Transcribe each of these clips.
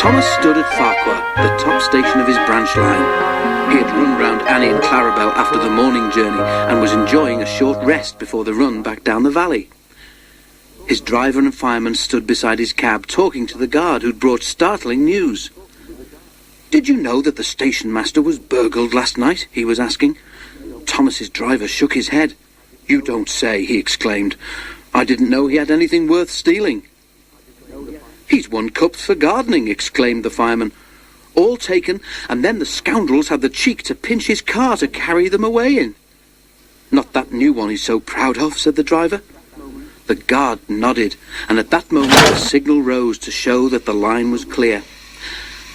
Thomas stood at Farquhar, the top station of his branch line. He had run round Annie and Clarabel after the morning journey and was enjoying a short rest before the run back down the valley. His driver and fireman stood beside his cab talking to the guard who'd brought startling news. "Did you know that the station master was burgled last night?" he was asking. Thomas's driver shook his head. "You don't say," he exclaimed. "I didn't know he had anything worth stealing." "He's won cups for gardening," exclaimed the fireman. "All taken, and then the scoundrels had the cheek to pinch his car to carry them away in." "Not that new one he's so proud of," said the driver. The guard nodded, and at that moment the signal rose to show that the line was clear.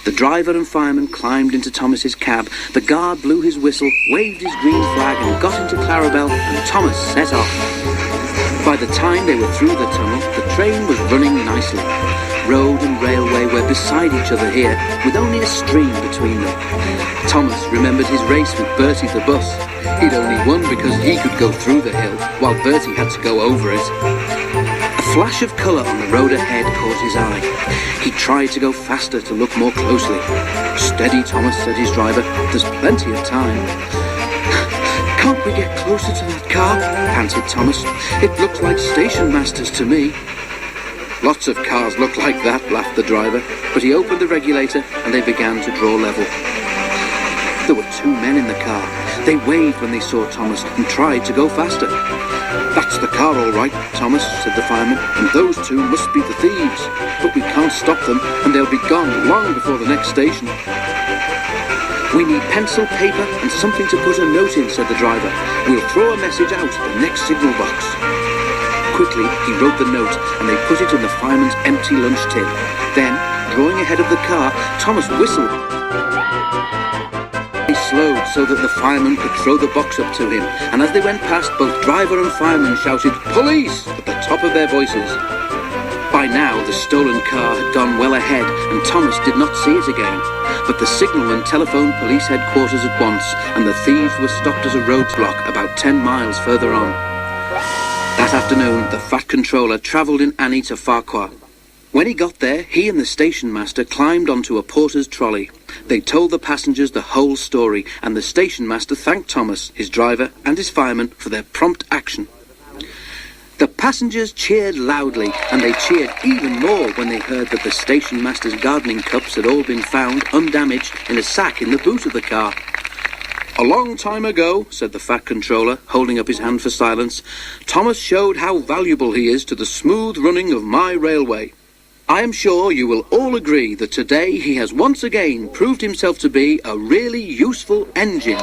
The driver and fireman climbed into Thomas's cab. The guard blew his whistle, waved his green flag, and got into Clarabel, and Thomas set off. By the time they were through the tunnel, the train was running nicely. Road and railway were beside each other here, with only a stream between them. Thomas remembered his race with Bertie the bus. He'd only won because he could go through the hill, while Bertie had to go over it. A flash of colour on the road ahead caught his eye. He tried to go faster to look more closely. "Steady, Thomas," said his driver. "There's plenty of time." "Can't we get closer to that car?" panted Thomas. "It looks like station masters to me." "Lots of cars look like that," laughed the driver, but he opened the regulator and they began to draw level. There were two men in the car. They waved when they saw Thomas and tried to go faster. "That's the car all right, Thomas," said the fireman, "and those two must be the thieves. But we can't stop them, and they'll be gone long before the next station." "We need pencil, paper, and something to put a note in," said the driver. "We'll throw a message out at the next signal box." Quickly, he wrote the note, and they put it in the fireman's empty lunch tin. Then, drawing ahead of the car, Thomas whistled. He slowed so that the fireman could throw the box up to him, and as they went past, both driver and fireman shouted "Police!" at the top of their voices. By now, the stolen car had gone well ahead, and Thomas did not see it again. But the signalman telephoned police headquarters at once, and the thieves were stopped at a roadblock about 10 miles further on. That afternoon, the Fat Controller travelled in Annie to Farquhar. When he got there, he and the station master climbed onto a porter's trolley. They told the passengers the whole story, and the station master thanked Thomas, his driver, and his fireman for their prompt action. The passengers cheered loudly, and they cheered even more when they heard that the station master's gardening cups had all been found undamaged in a sack in the boot of the car. "A long time ago," said the Fat Controller, holding up his hand for silence, "Thomas showed how valuable he is to the smooth running of my railway. I am sure you will all agree that today he has once again proved himself to be a really useful engine."